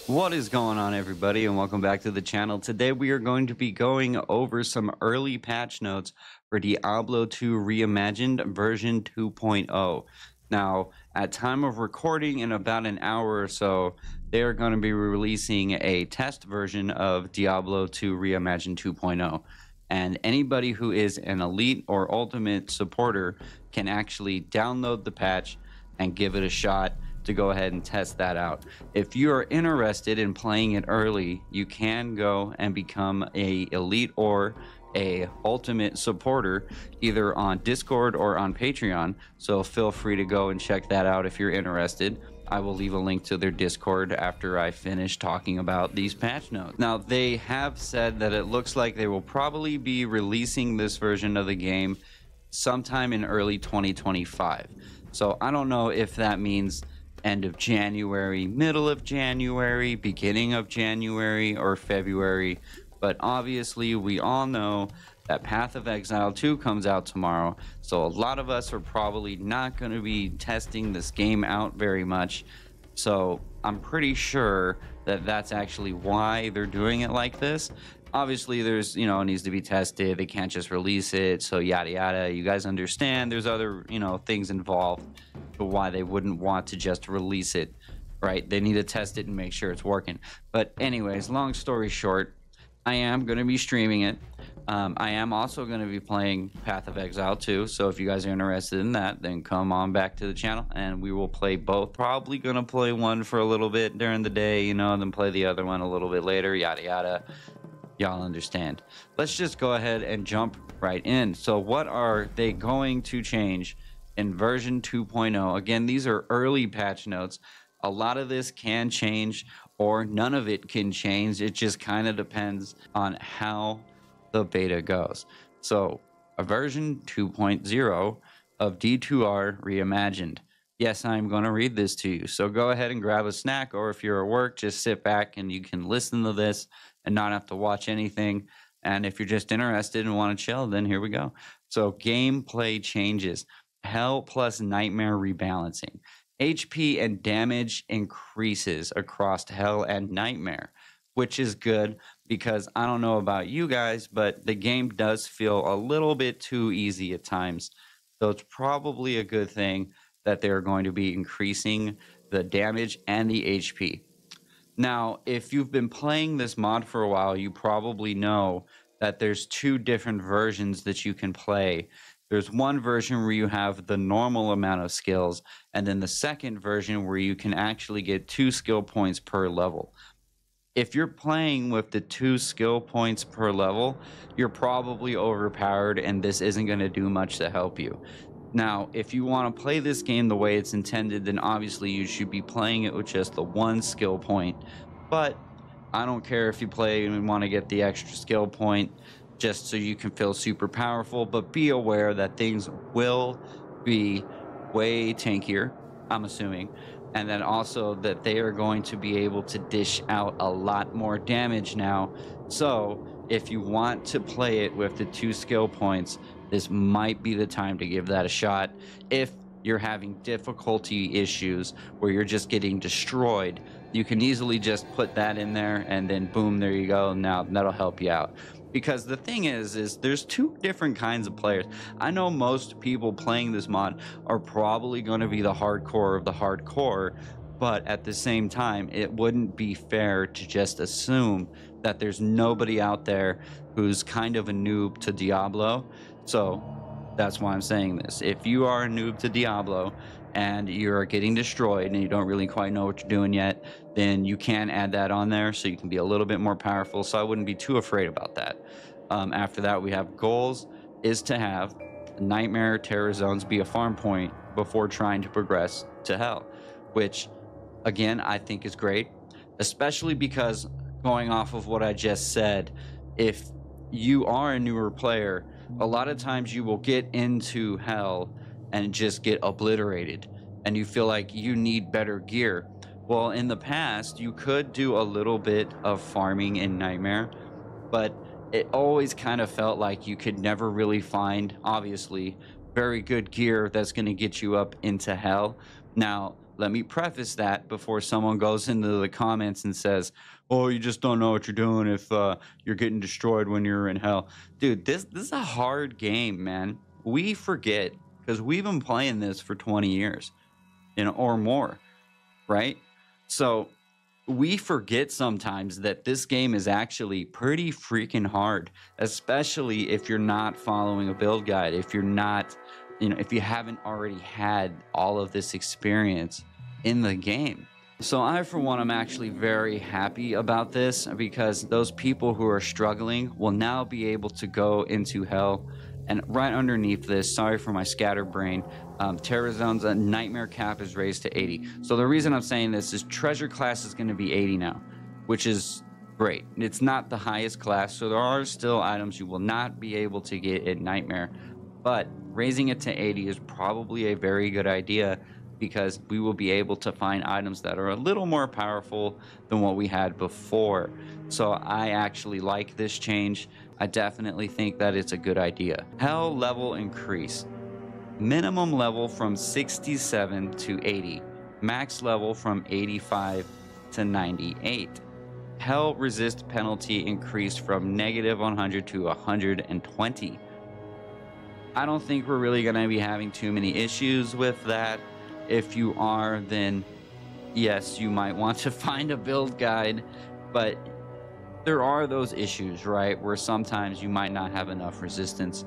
What is going on, everybody, and welcome back to the channel. Today we are going to be going over some early patch notes for Diablo 2 Reimagined version 2.0. Now, at time of recording, in about an hour or so, they are going to be releasing a test version of Diablo 2 Reimagined 2.0. And anybody who is an elite or ultimate supporter can actually download the patch and give it a shot to go ahead and test that out. If you are interested in playing it early, you can go and become a elite or a ultimate supporter either on Discord or on Patreon. So feel free to go and check that out if you're interested. I will leave a link to their Discord after I finish talking about these patch notes. Now, they have said that it looks like they will probably be releasing this version of the game sometime in early 2025. So I don't know if that means end of January, middle of January, beginning of January, or February. But obviously, we all know that Path of Exile 2 comes out tomorrow. So a lot of us are probably not going to be testing this game out very much. So I'm pretty sure that that's actually why they're doing it like this. Obviously, there's, it needs to be tested. They can't just release it. So yada, yada. You guys understand there's other, things involved to why they wouldn't want to just release it, right? They need to test it and make sure it's working. But anyways, long story short, I am going to be streaming it. I am also going to be playing Path of Exile 2. So if you guys are interested in that, then come on back to the channel and we will play both. Probably going to play one for a little bit during the day, and then play the other one a little bit later, yada, yada. Y'all understand. Let's just go ahead and jump right in. So what are they going to change in version 2.0? Again, these are early patch notes. A lot of this can change or none of it can change. It just kind of depends on how the beta goes. So a version 2.0 of D2R Reimagined. Yes, I'm going to read this to you. So go ahead and grab a snack, or if you're at work, just sit back and you can listen to this and not have to watch anything. And if you're just interested and want to chill, then here we go. So gameplay changes. Hell plus Nightmare rebalancing. HP and damage increases across Hell and Nightmare, which is good because I don't know about you guys, but the game does feel a little bit too easy at times. So it's probably a good thing that they're going to be increasing the damage and the HP. Now, if you've been playing this mod for a while, you probably know that there's two different versions that you can play. There's one version where you have the normal amount of skills, and then the second version where you can actually get 2 skill points per level. If you're playing with the 2 skill points per level, you're probably overpowered and this isn't going to do much to help you. Now, if you want to play this game the way it's intended, then obviously you should be playing it with just the 1 skill point. But I don't care if you play and want to get the extra skill point just so you can feel super powerful, but be aware that things will be way tankier, I'm assuming, and then also that they are going to be able to dish out a lot more damage now. So if you want to play it with the 2 skill points, this might be the time to give that a shot. If you're having difficulty issues where you're just getting destroyed, you can easily just put that in there and then boom, there you go. Now that'll help you out. Because the thing is there's 2 different kinds of players. I know most people playing this mod are probably going to be the hardcore of the hardcore, but at the same time, it wouldn't be fair to just assume that there's nobody out there who's kind of a noob to Diablo. So that's why I'm saying this. If you are a noob to Diablo and you're getting destroyed and you don't really quite know what you're doing yet, then you can add that on there so you can be a little bit more powerful. So I wouldn't be too afraid about that. After that, we have goals is to have Nightmare Terror Zones be a farm point before trying to progress to Hell, which again, I think is great, especially because going off of what I just said, if you are a newer player, a lot of times you will get into Hell and just get obliterated and you feel like you need better gear. Well, in the past, you could do a little bit of farming in Nightmare, but it always kind of felt like you could never really find, obviously, very good gear that's going to get you up into Hell. Now, let me preface that before someone goes into the comments and says, "Oh, you just don't know what you're doing if you're getting destroyed when you're in hell." Dude, this is a hard game, man. We forget because we've been playing this for 20 years, or more, right? So we forget sometimes that this game is actually pretty freaking hard, especially if you're not following a build guide, if you're not, if you haven't already had all of this experience in the game. So I, for one, I'm actually very happy about this because those people who are struggling will now be able to go into hell. And right underneath this, sorry for my scatterbrain, Terrazone's nightmare cap is raised to 80. So the reason I'm saying this is treasure class is going to be 80 now, which is great. It's not the highest class, so there are still items you will not be able to get at nightmare, but raising it to 80 is probably a very good idea because we will be able to find items that are a little more powerful than what we had before. So I actually like this change. I definitely think that it's a good idea. Hell level increase. Minimum level from 67 to 80. Max level from 85 to 98. Hell resist penalty increased from negative 100 to 120. I don't think we're really going to be having too many issues with that. If you are, then yes, you might want to find a build guide, but there are those issues, right, where sometimes you might not have enough resistance.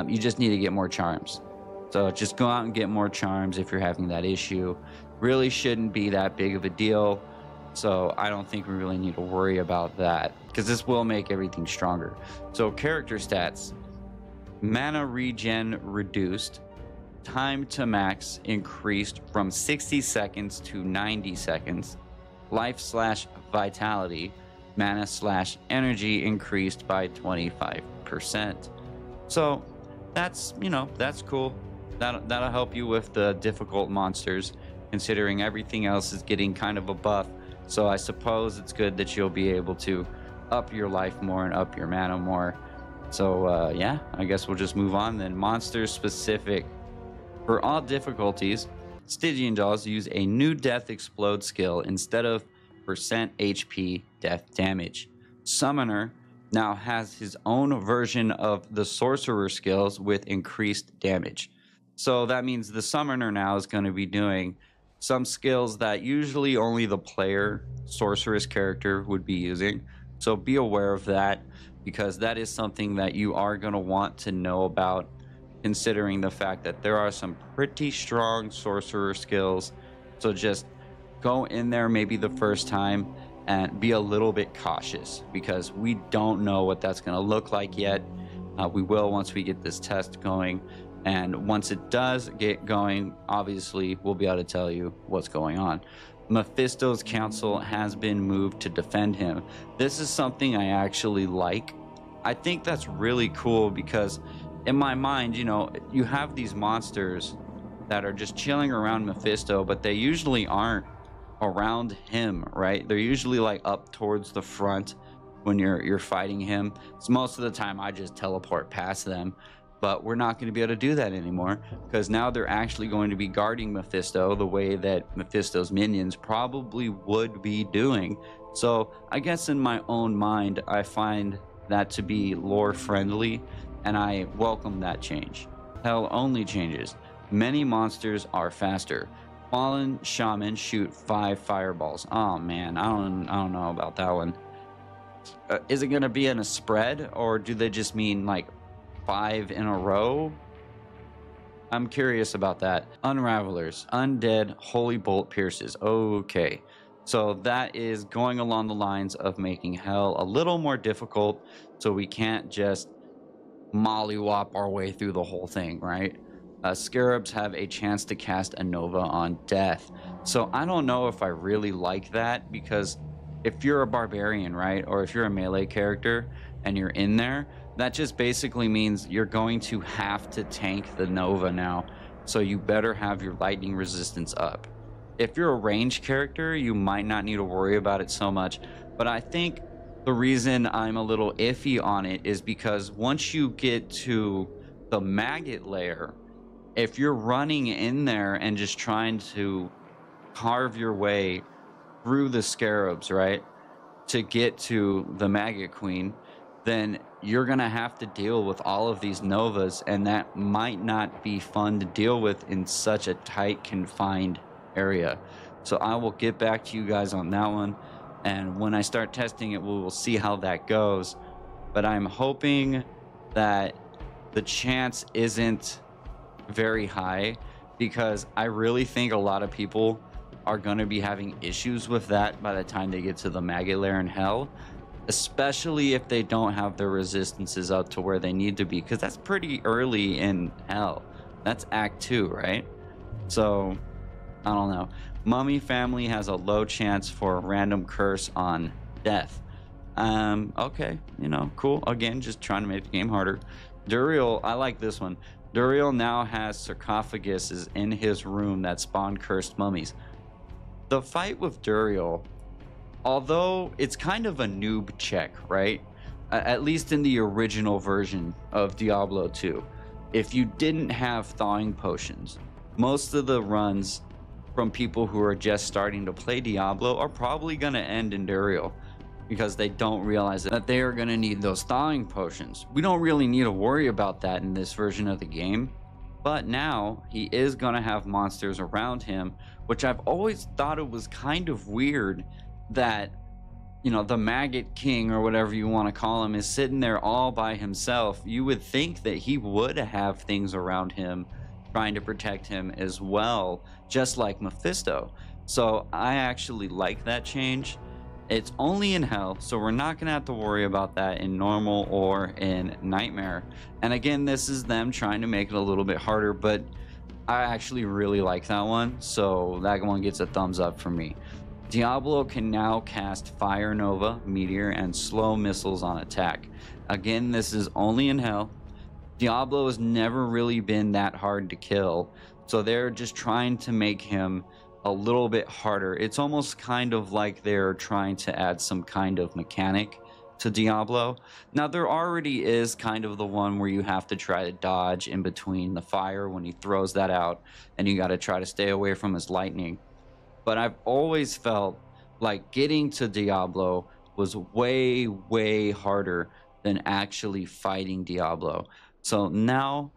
You just need to get more charms. So just go out and get more charms if you're having that issue. Really shouldn't be that big of a deal. So I don't think we really need to worry about that because this will make everything stronger. So character stats, mana regen reduced, time to max increased from 60 seconds to 90 seconds, life/vitality, mana/energy increased by 25%. So that's, that's cool. That'll help you with the difficult monsters, considering everything else is getting kind of a buff. So I suppose it's good that you'll be able to up your life more and up your mana more. So yeah, I guess we'll just move on then. Monster specific. For all difficulties, Stygian Jaws use a new Death Explode skill instead of % HP death damage. Summoner now has his own version of the Sorcerer skills with increased damage. So that means the Summoner now is going to be doing some skills that usually only the player Sorceress character would be using. So be aware of that because that is something that you are going to want to know about, considering the fact that there are some pretty strong sorcerer skills. So just go in there maybe the first time and be a little bit cautious because we don't know what that's going to look like yet. We will once we get this test going. And once it does get going, obviously, we'll be able to tell you what's going on. Mephisto's council has been moved to defend him. This is something I actually like. I think that's really cool because in my mind, you have these monsters that are just chilling around Mephisto, but they usually aren't around him, right? They're usually like up towards the front when you're fighting him. So most of the time I just teleport past them, but we're not going to be able to do that anymore because now they're actually going to be guarding Mephisto the way that Mephisto's minions probably would be doing. So I guess in my own mind, I find that to be lore friendly, and I welcome that change. Hell only changes. Many monsters are faster. Fallen Shaman shoot 5 fireballs. Oh man, I don't know about that one. Is it gonna be in a spread, or do they just mean like 5 in a row? I'm curious about that. Unravelers, undead, holy bolt pierces. Okay, so that is going along the lines of making hell a little more difficult, so we can't just mollywop our way through the whole thing, right? Scarabs have a chance to cast a Nova on death. So I don't know if I really like that because if you're a barbarian, right, or if you're a melee character and you're in there, that just basically means you're going to have to tank the Nova now. So you better have your lightning resistance up. If you're a ranged character, you might not need to worry about it so much. But I think the reason I'm a little iffy on it is because once you get to the maggot layer, if you're running in there and just trying to carve your way through the scarabs, right, to get to the Maggot Queen, then you're going to have to deal with all of these novas, and that might not be fun to deal with in such a tight, confined area. So I will get back to you guys on that one, and when I start testing it, we will see how that goes. But I'm hoping that the chance isn't very high, because I really think a lot of people are going to be having issues with that by the time they get to the Maggot Lair in Hell, especially if they don't have their resistances up to where they need to be, because that's pretty early in Hell. That's Act 2, right? So, I don't know. Mummy family has a low chance for a random curse on death. Okay, you know, cool. Again, just trying to make the game harder. Duriel, I like this one. Duriel now has sarcophaguses in his room that spawn cursed mummies. The fight with Duriel, although it's kind of a noob check, right? At least in the original version of Diablo 2. If you didn't have thawing potions, most of the runs from people who are just starting to play Diablo are probably going to end in Duriel, because they don't realize that they are going to need those thawing potions. We don't really need to worry about that in this version of the game, but now he is going to have monsters around him, which I've always thought it was kind of weird that, you know, the Maggot King, or whatever you want to call him, is sitting there all by himself. You would think that he would have things around him trying to protect him as well, just like Mephisto. So I actually like that change. It's only in Hell, so we're not going to have to worry about that in Normal or in Nightmare. And again, this is them trying to make it a little bit harder, but I actually really like that one, so that one gets a thumbs up for me. Diablo can now cast Fire Nova, Meteor, and Slow Missiles on attack. Again, this is only in Hell. Diablo has never really been that hard to kill, so they're just trying to make him a little bit harder. It's almost kind of like they're trying to add some kind of mechanic to Diablo. Now, there already is kind of the one where you have to try to dodge in between the fire when he throws that out, and you got to try to stay away from his lightning. But I've always felt like getting to Diablo was way, way harder than actually fighting Diablo. So now,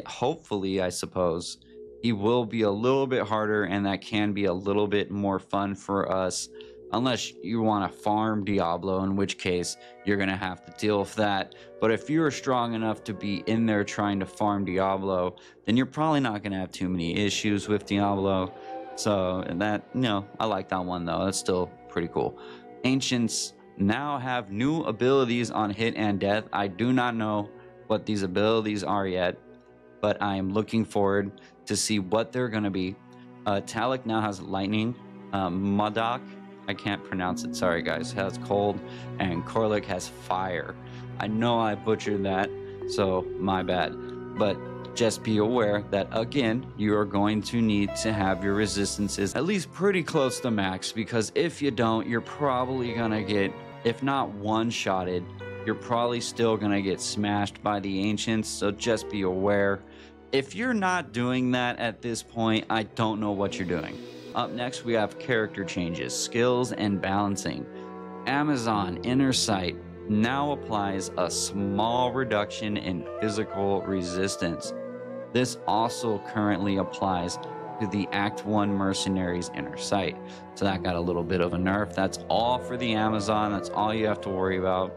hopefully, I suppose, he will be a little bit harder, and that can be a little bit more fun for us, unless you want to farm Diablo, in which case you're going to have to deal with that. But if you're strong enough to be in there trying to farm Diablo, then you're probably not going to have too many issues with Diablo. So that, you know, I like that one though. That's still pretty cool. Ancients now have new abilities on hit and death. I do not know what these abilities are yet, but I am looking forward to see what they're going to be. Talik now has lightning. Modak, I can't pronounce it, sorry guys, has cold, and Korlik has fire. I know I butchered that, so my bad. But just be aware that, again, you are going to need to have your resistances at least pretty close to max, because if you don't, you're probably going to get, if not one-shotted, you're probably still going to get smashed by the Ancients, so just be aware. If you're not doing that at this point, I don't know what you're doing. Up next, we have character changes, skills, and balancing. Amazon Inner Sight now applies a small reduction in physical resistance. This also currently applies to the Act 1 Mercenaries Inner Sight. So that got a little bit of a nerf. That's all for the Amazon. That's all you have to worry about.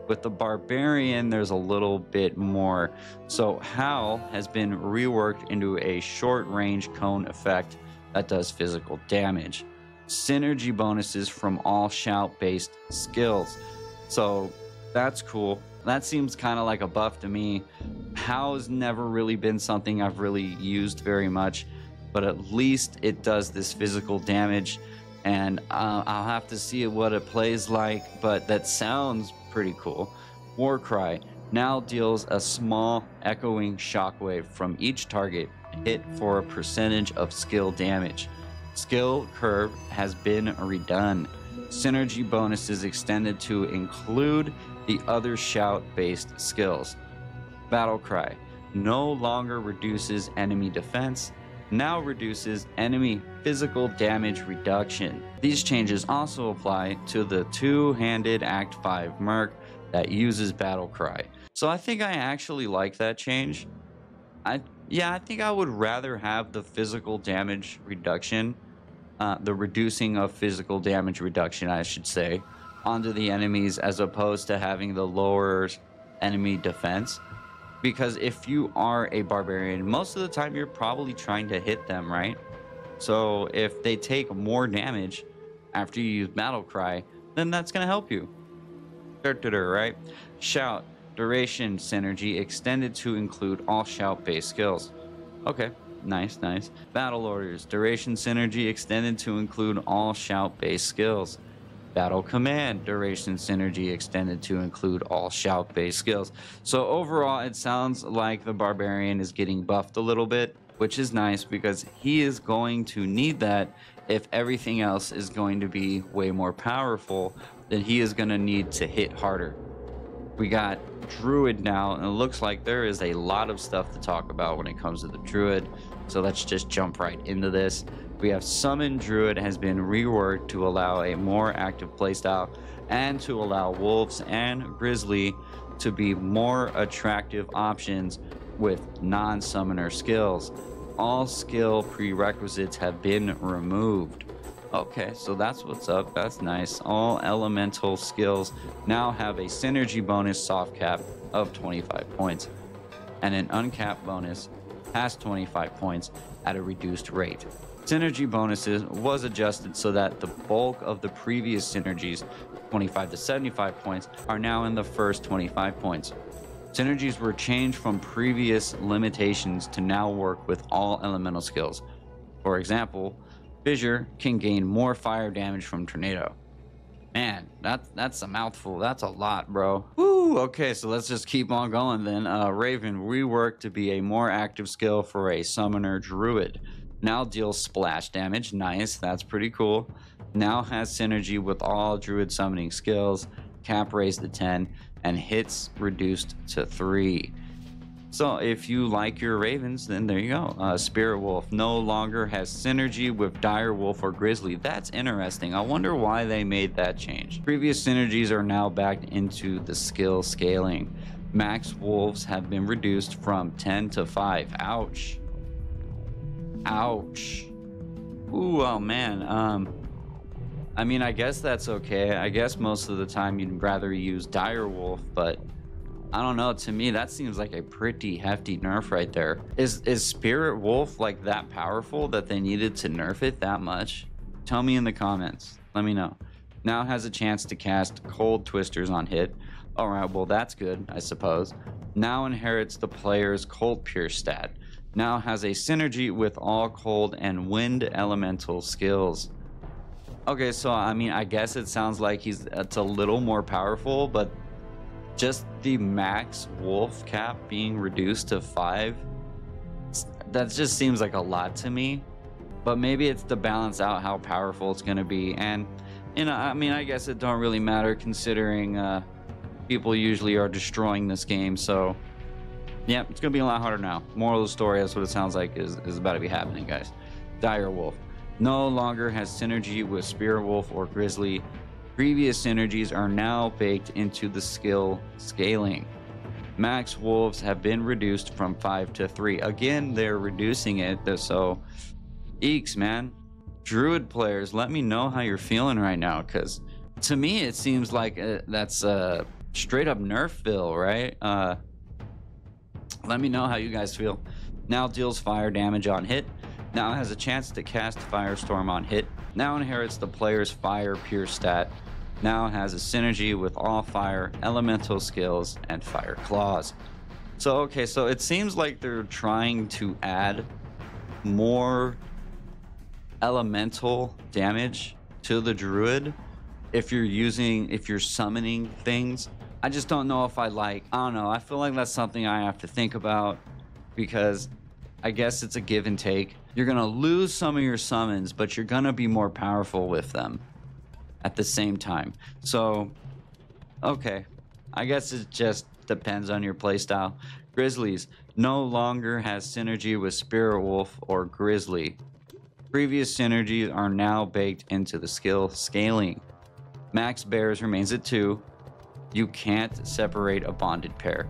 With the Barbarian, there's a little bit more. So Howl has been reworked into a short-range cone effect that does physical damage. Synergy bonuses from all shout-based skills. So that's cool. That seems kind of like a buff to me. Howl's never really been something I've really used very much, but at least it does this physical damage, and I'll have to see what it plays like, but that sounds pretty cool. Warcry now deals a small echoing shockwave from each target hit for a percentage of skill damage. Skill curve has been redone. Synergy bonuses extended to include the other shout-based skills. Battlecry no longer reduces enemy defense, now reduces enemy physical damage reduction. These changes also apply to the two-handed Act 5 Merc that uses Battle Cry. So I think I actually like that change. I think I would rather have the physical damage reduction, the reducing of physical damage reduction, I should say, onto the enemies as opposed to having the lower enemy defense. Because if you are a barbarian, most of the time you're probably trying to hit them, right? So if they take more damage after you use Battle Cry, then that's going to help you. Right? Shout. Duration synergy extended to include all shout-based skills. Okay, nice. Battle orders. Duration synergy extended to include all shout-based skills. Battle command. Duration synergy extended to include all shout-based skills. So overall, it sounds like the barbarian is getting buffed a little bit, which is nice because he is going to need that if everything else is going to be way more powerful. Then he is going to need to hit harder. We got Druid now, and it looks like there is a lot of stuff to talk about when it comes to the Druid. So let's just jump right into this. We have Summon Druid has been reworked to allow a more active playstyle and to allow Wolves and Grizzly to be more attractive options with non-summoner skills. All skill prerequisites have been removed. Okay, so that's what's up. That's nice. All elemental skills now have a synergy bonus soft cap of 25 points and an uncapped bonus past 25 points at a reduced rate. Synergy bonuses was adjusted so that the bulk of the previous synergies, 25 to 75 points, are now in the first 25 points. Synergies were changed from previous limitations to now work with all elemental skills. For example, Fissure can gain more fire damage from Tornado. Man, that's a mouthful. That's a lot, bro. Woo, okay, so let's just keep on going then. Raven reworked to be a more active skill for a summoner druid. Now deals splash damage. Nice, that's pretty cool. Now has synergy with all druid summoning skills. Cap raised to 10 and hits reduced to 3. So if you like your Ravens, then there you go. Spirit Wolf no longer has synergy with Dire Wolf or Grizzly. That's interesting. I wonder why they made that change. Previous synergies are now backed into the skill scaling. Max Wolves have been reduced from 10 to 5. Ouch. Ouch. Ooh, oh man. I mean, I guess that's okay. I guess most of the time you'd rather use Dire Wolf, but I don't know. To me, that seems like a pretty hefty nerf right there. Is Spirit Wolf like that powerful that they needed to nerf it that much? Tell me in the comments. Let me know. Now has a chance to cast Cold Twisters on hit. All right, well, that's good, I suppose. Now inherits the player's Cold Pierce stat. Now has a synergy with all cold and wind elemental skills. Okay, so I mean, I guess it sounds like it's a little more powerful, but just the max wolf cap being reduced to 5, that just seems like a lot to me. But maybe it's to balance out how powerful it's going to be. And, you know, I mean, I guess it don't really matter considering people usually are destroying this game. So, yeah, it's going to be a lot harder now. Moral of the story, that's what it sounds like is about to be happening, guys. Dire Wolf no longer has synergy with Spirit Wolf or Grizzly. Previous synergies are now baked into the skill scaling. Max Wolves have been reduced from 5 to 3. Again, they're reducing it, so eeks, man. Druid players, let me know how you're feeling right now, because to me it seems like that's a straight up Nerfville, right? Let me know how you guys feel. Now deals fire damage on hit. Now has a chance to cast Firestorm on hit. Now inherits the player's Fire Pierce stat. Now has a synergy with all fire, elemental skills, and fire claws. So, okay, so it seems like they're trying to add more elemental damage to the druid if you're summoning things. I just don't know if I don't know. I feel like that's something I have to think about, because I guess it's a give and take. You're gonna lose some of your summons, but you're gonna be more powerful with them at the same time. So, okay, I guess it just depends on your playstyle. Grizzlies no longer has synergy with Spirit Wolf or Grizzly. Previous synergies are now baked into the skill scaling. Max Bears remains at 2. You can't separate a bonded pair.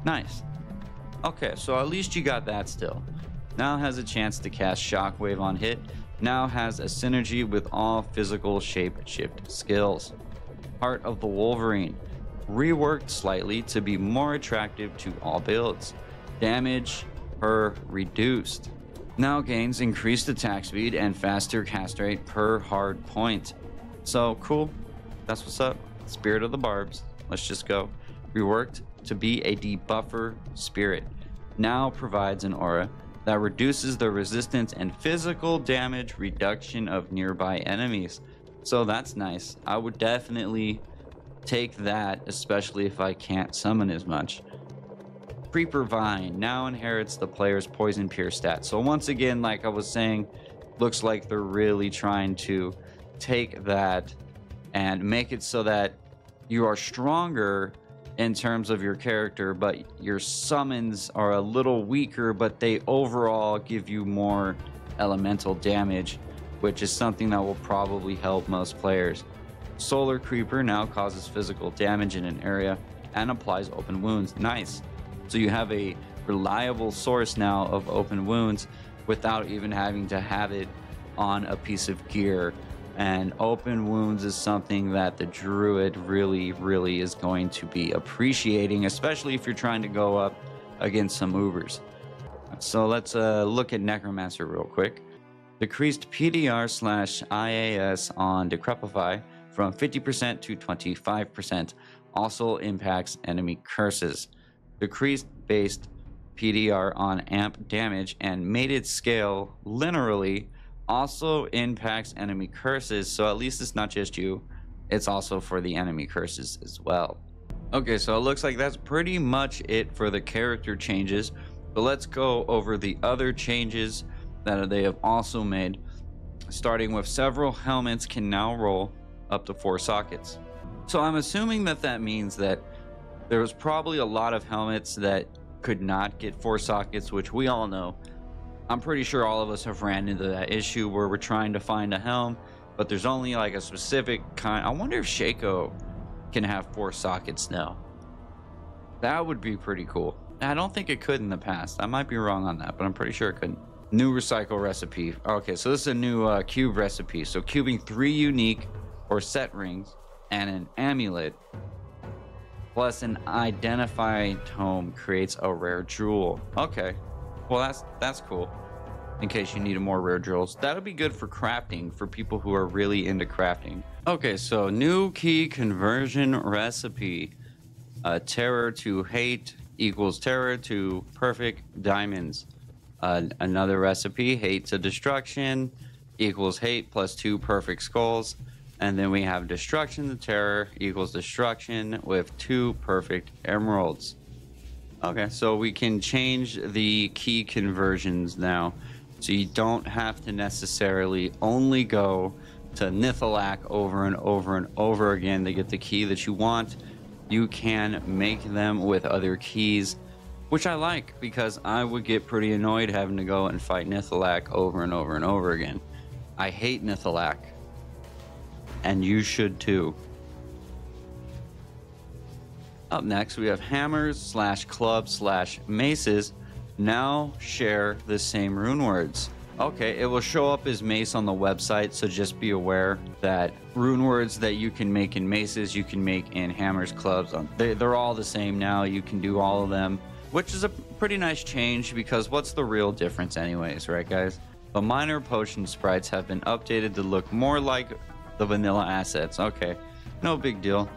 Nice. Okay, so at least you got that still. Now has a chance to cast Shockwave on hit. Now has a synergy with all physical shape shift skills. Heart of the Wolverine. Reworked slightly to be more attractive to all builds. Damage per reduced. Now gains increased attack speed and faster cast rate per hard point. So cool. That's what's up. Spirit of the Barbs. Let's just go. Reworked to be a debuffer spirit. Now provides an aura that reduces the resistance and physical damage reduction of nearby enemies. So that's nice. I would definitely take that, especially if I can't summon as much. Creeper Vine now inherits the player's poison pierce stat. So once again, like I was saying, looks like they're really trying to take that and make it so that you are stronger in terms of your character, but your summons are a little weaker, but they overall give you more elemental damage, which is something that will probably help most players. Solar Creeper now causes physical damage in an area and applies open wounds. Nice. So you have a reliable source now of open wounds without even having to have it on a piece of gear. And open wounds is something that the druid really is going to be appreciating, especially if you're trying to go up against some Ubers. So let's look at Necromancer real quick. Decreased PDR/IAS on Decrepify from 50% to 25%. Also impacts enemy curses. Decreased based PDR on amp damage and mated scale linearly also impacts enemy curses, so at least it's not just you, it's also for the enemy curses as well. Okay, so it looks like that's pretty much it for the character changes, but let's go over the other changes that they have also made, starting with several helmets can now roll up to 4 sockets. So I'm assuming that that means that there was probably a lot of helmets that could not get 4 sockets, which we all know. I'm pretty sure all of us have ran into that issue where we're trying to find a helm, but there's only like a specific kind. I wonder if Shaco can have 4 sockets now. That would be pretty cool. I don't think it could in the past. I might be wrong on that, but I'm pretty sure it couldn't. New recycle recipe. Okay, so this is a new cube recipe. So cubing 3 unique or set rings and an amulet plus an identify tome creates a rare jewel. Okay, well that's cool. In case you need more rare jewels, that'll be good for crafting for people who are really into crafting. Okay, so new key conversion recipe. Terror to hate equals terror to perfect diamonds. Another recipe, hate to destruction equals hate plus 2 perfect skulls. And then we have destruction to terror equals destruction with 2 perfect emeralds. Okay, so we can change the key conversions now. So you don't have to necessarily only go to Nithalak over and over and over again to get the key that you want. You can make them with other keys, which I like because I would get pretty annoyed having to go and fight Nithalak over and over and over again. I hate Nithalak, and you should too. Up next, we have hammers / clubs / maces now share the same rune words. Okay, it will show up as mace on the website, so just be aware that rune words that you can make in maces, you can make in hammers, clubs. They're all the same now. You can do all of them, which is a pretty nice change because what's the real difference anyways, right guys? The minor potion sprites have been updated to look more like the vanilla assets. Okay, no big deal.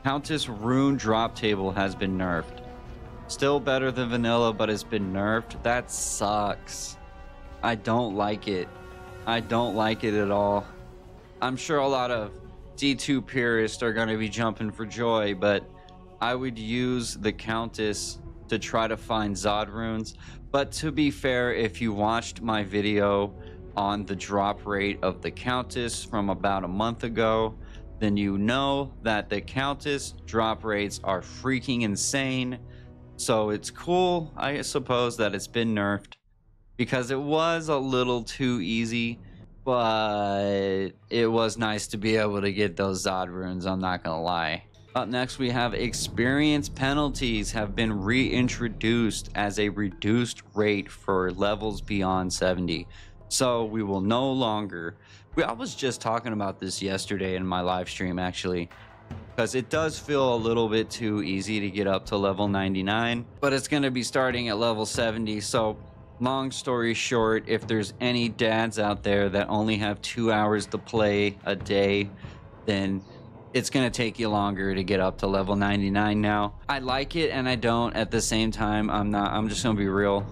Countess rune drop table has been nerfed. Still better than vanilla, but it's been nerfed. That sucks. I don't like it. I don't like it at all. I'm sure a lot of D2 purists are going to be jumping for joy, but I would use the Countess to try to find Zod runes. But to be fair, if you watched my video on the drop rate of the Countess from about a month ago, then you know that the Countess drop rates are freaking insane. So it's cool, I suppose, that it's been nerfed because it was a little too easy, but it was nice to be able to get those Zod runes, I'm not gonna lie. Up next, we have experience penalties have been reintroduced as a reduced rate for levels beyond 70. So we will no longer, I was just talking about this yesterday in my live stream actually, because it does feel a little bit too easy to get up to level 99, but it's going to be starting at level 70. So long story short, if there's any dads out there that only have 2 hours to play a day, then it's going to take you longer to get up to level 99 now. I like it and I don't at the same time. I'm just going to be real.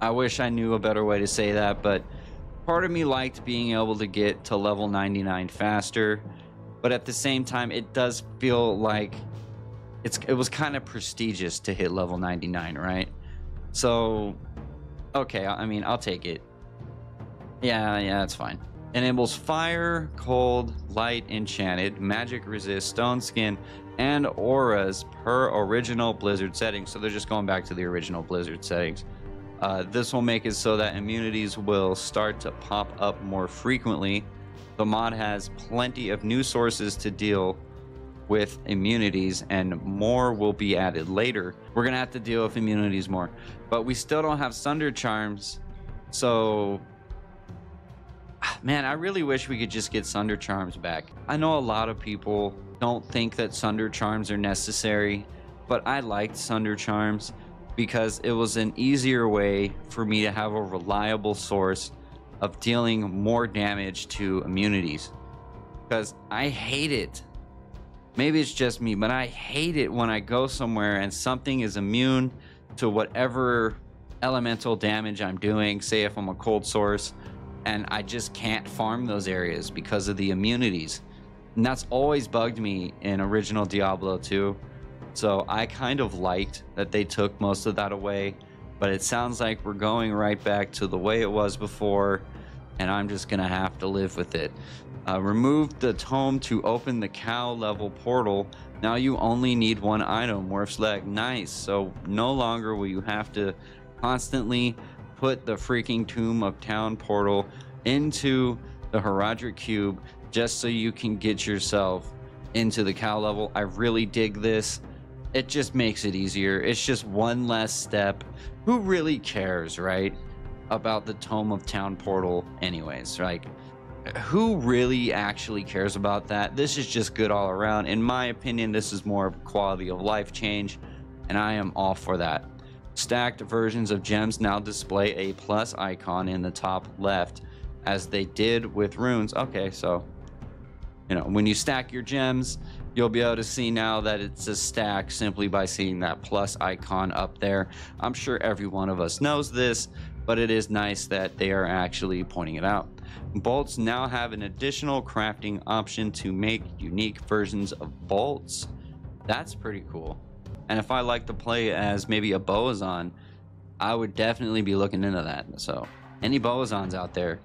I wish I knew a better way to say that, but part of me liked being able to get to level 99 faster. But at the same time, it does feel like it was kind of prestigious to hit level 99, right? So, okay, I mean, I'll take it. Yeah, it's fine. Enables fire, cold, light, enchanted, magic resist, stone skin, and auras per original Blizzard settings. So they're just going back to the original Blizzard settings. This will make it so that immunities will start to pop up more frequently. The mod has plenty of new sources to deal with immunities, and more will be added later. We're gonna have to deal with immunities more, but we still don't have Sunder Charms. So, man, I really wish we could just get Sunder Charms back. I know a lot of people don't think that Sunder Charms are necessary, but I liked Sunder Charms because it was an easier way for me to have a reliable source of dealing more damage to immunities. Because I hate it. Maybe it's just me, but I hate it when I go somewhere and something is immune to whatever elemental damage I'm doing, say if I'm a cold source, and I just can't farm those areas because of the immunities. And that's always bugged me in original Diablo 2. So I kind of liked that they took most of that away, but it sounds like we're going right back to the way it was before, and I'm just gonna have to live with it. Remove the tome to open the cow level portal. Now you only need one item, Worf's leg. Nice. So no longer will you have to constantly put the freaking Tomb of Town portal into the Herodric Cube just so you can get yourself into the cow level. I really dig this. It just makes it easier. It's just one less step. Who really cares, right, about the Tome of Town portal anyways? Like, who really actually cares about that? This is just good all around. In my opinion, this is more of a quality of life change, and I am all for that. Stacked versions of gems now display a plus icon in the top left, as they did with runes. Okay, so, you know, when you stack your gems, you'll be able to see now that it's a stack simply by seeing that plus icon up there. I'm sure every one of us knows this, but it is nice that they are actually pointing it out. Bolts now have an additional crafting option to make unique versions of bolts. That's pretty cool. And if I like to play as maybe a Boazon, I would definitely be looking into that. So any Boazons out there,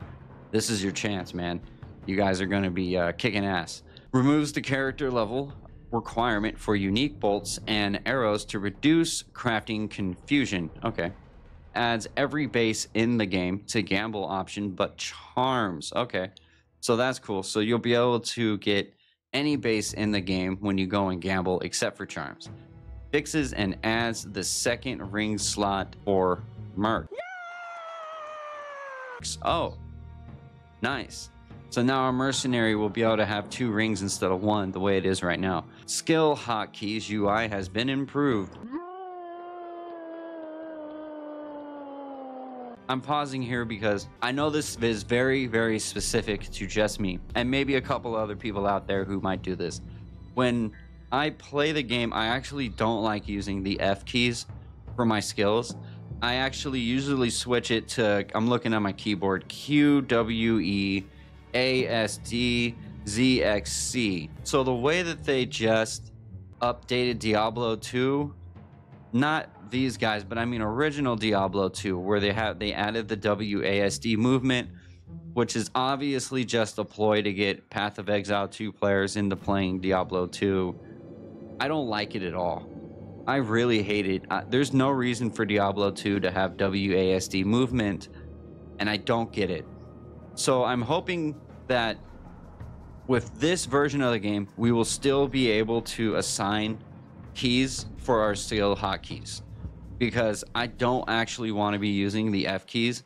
this is your chance, man. You guys are going to be kicking ass. Removes the character level requirement for unique bolts and arrows to reduce crafting confusion. Okay. Adds every base in the game to gamble option, but charms. Okay. So that's cool. So you'll be able to get any base in the game when you go and gamble except for charms. Fixes and adds the second ring slot for merc. Oh, nice. So now our mercenary will be able to have 2 rings instead of 1, the way it is right now. Skill hotkeys UI has been improved. I'm pausing here because I know this is very, very specific to just me, and maybe a couple other people out there who might do this. When I play the game, I actually don't like using the F keys for my skills. I actually usually switch it to, I'm looking at my keyboard, Q, W, E, A, S, D, Z, X, C. So the way that they just updated Diablo 2, not these guys, but I mean original Diablo 2, where they added the WASD movement, which is obviously just a ploy to get Path of Exile 2 players into playing Diablo 2. I don't like it at all. I really hate it. There's no reason for Diablo 2 to have WASD movement, and I don't get it. So I'm hoping that with this version of the game, we will still be able to assign keys for our skill hotkeys, because I don't actually want to be using the F keys.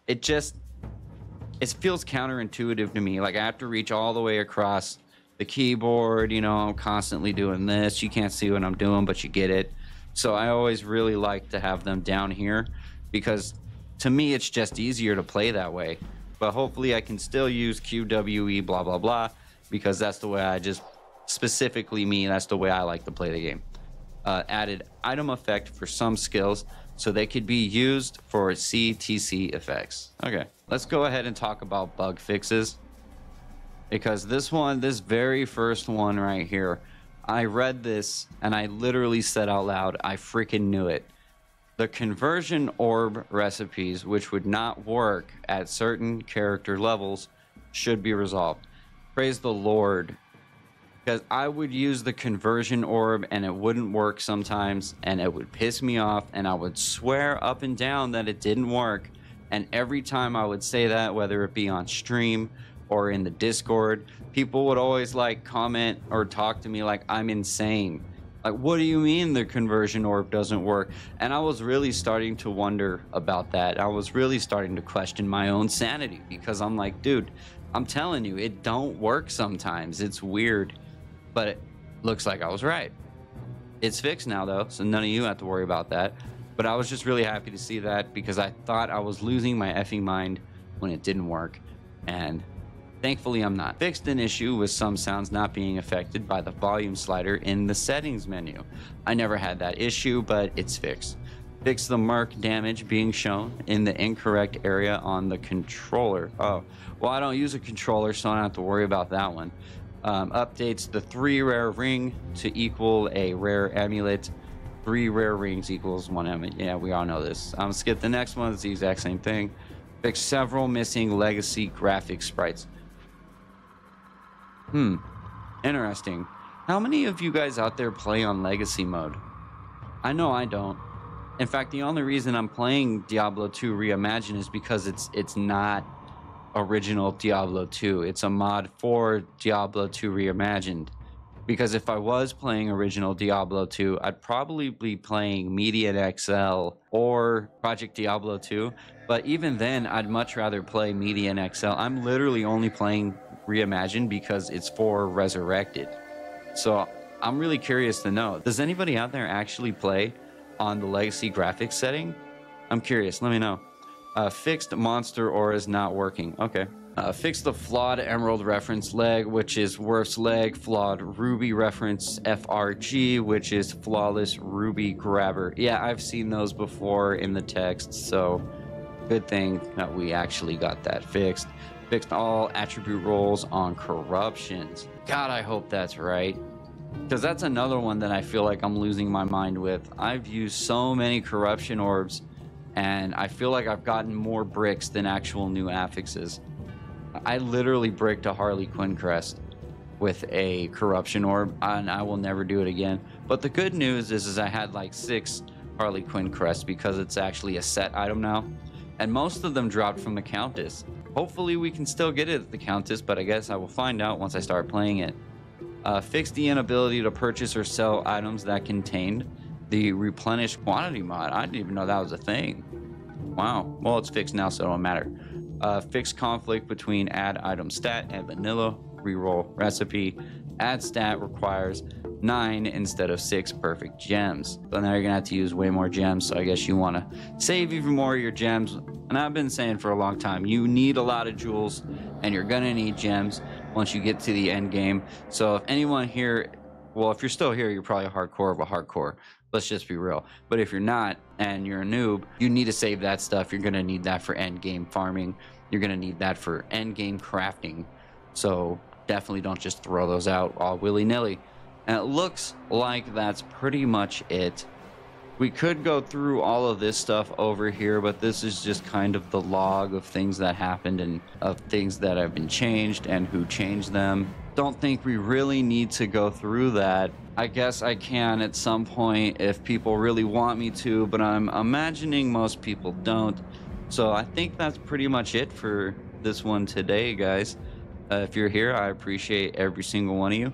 It feels counterintuitive to me. Like, I have to reach all the way across the keyboard. You know, I'm constantly doing this. You can't see what I'm doing, but you get it. So I always really like to have them down here, because to me, it's just easier to play that way. But hopefully I can still use QWE blah, blah, blah, because that's the way specifically me, that's the way I like to play the game. Added item effect for some skills, so they could be used for CTC effects. Okay, let's go ahead and talk about bug fixes, because this very first one right here, I read this and I literally said out loud, I freaking knew it. The conversion orb recipes, which would not work at certain character levels, should be resolved. Praise the Lord. Because I would use the conversion orb and it wouldn't work sometimes, and it would piss me off, and I would swear up and down that it didn't work. And every time I would say that, whether it be on stream or in the Discord, people would always like comment or talk to me like I'm insane. Like, what do you mean the conversion orb doesn't work? And I was really starting to wonder about that. I was really starting to question my own sanity, because I'm like, dude, I'm telling you, it don't work sometimes. It's weird. But it looks like I was right. It's fixed now, though, so none of you have to worry about that. But I was just really happy to see that, because I thought I was losing my effing mind when it didn't work. And thankfully, I'm not. Fixed an issue with some sounds not being affected by the volume slider in the settings menu. I never had that issue, but it's fixed. Fix the mark damage being shown in the incorrect area on the controller. Oh, well, I don't use a controller, so I don't have to worry about that one. Updates the 3 rare ring to equal a rare amulet. 3 rare rings equals 1 amulet. Yeah, we all know this. I'm gonna skip the next one. It's the exact same thing. Fix several missing legacy graphic sprites. Interesting. How many of you guys out there play on legacy mode? I know I don't. In fact, the only reason I'm playing Diablo 2 Reimagined is because it's not original Diablo 2. It's a mod for Diablo 2 Reimagined. Because if I was playing original Diablo 2, I'd probably be playing Median XL or Project Diablo 2. But even then, I'd much rather play Median XL. I'm literally only playing Reimagined because it's for Resurrected. So I'm really curious to know, does anybody out there actually play on the legacy graphics setting? I'm curious, let me know. Fixed monster auras not working. Okay. Fix the flawed emerald reference leg, which is Worf's leg. Flawed ruby reference FRG, which is flawless ruby grabber. Yeah, I've seen those before in the text, so good thing that we actually got that fixed. Fixed all attribute rolls on corruptions. God, I hope that's right, because that's another one that I feel like I'm losing my mind with. I've used so many corruption orbs, and I feel like I've gotten more bricks than actual new affixes. I literally bricked a Harley Quinn crest with a corruption orb, and I will never do it again. But the good news is I had like 6 Harley Quinn crests, because it's actually a set item now, and most of them dropped from the Countess. Hopefully we can still get it at the Countess, but I guess I will find out once I start playing it. Fix the inability to purchase or sell items that contained the replenish quantity mod. I didn't even know that was a thing. Wow. Well, it's fixed now, so it don't matter. Fix conflict between add item stat and vanilla reroll recipe. Add stat requires 9 instead of 6 perfect gems. So now you're gonna have to use way more gems, so I guess you want to save even more of your gems. And I've been saying for a long time, you need a lot of jewels, and you're gonna need gems once you get to the end game. So if anyone here, well, if you're still here, you're probably a hardcore of a hardcore. Let's just be real. But if you're not, and you're a noob, you need to save that stuff. You're gonna need that for end game farming. You're gonna need that for end game crafting. So definitely don't just throw those out all willy-nilly. And it looks like that's pretty much it. We could go through all of this stuff over here, but this is just kind of the log of things that happened and of things that have been changed and who changed them. don't think we really need to go through that. I guess I can at some point if people really want me to, but I'm imagining most people don't. So I think that's pretty much it for this one today, guys. If you're here, I appreciate every single one of you.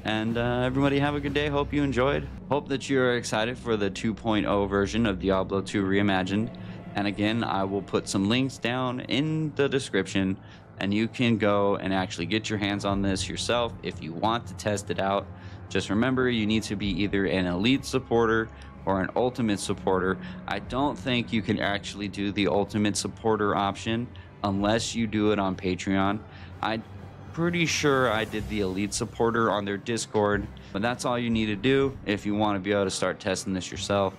And everybody have a good day. Hope you enjoyed. Hope that you're excited for the 2.0 version of Diablo 2 Reimagined. And again, I will put some links down in the description, and you can go and actually get your hands on this yourself if you want to test it out. Just remember, you need to be either an elite supporter or an ultimate supporter. I don't think you can actually do the ultimate supporter option unless you do it on Patreon. I'm pretty sure I did the elite supporter on their Discord, but that's all you need to do if you want to be able to start testing this yourself.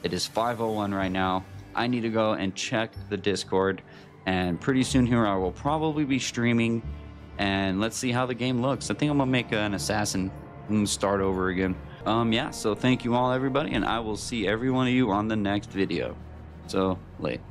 It is 5:01 right now. I need to go and check the Discord, and pretty soon here I will probably be streaming, and let's see how the game looks. I think I'm gonna make an assassin and start over again. Yeah, so thank you all, everybody, and I will see every one of you on the next video. So late.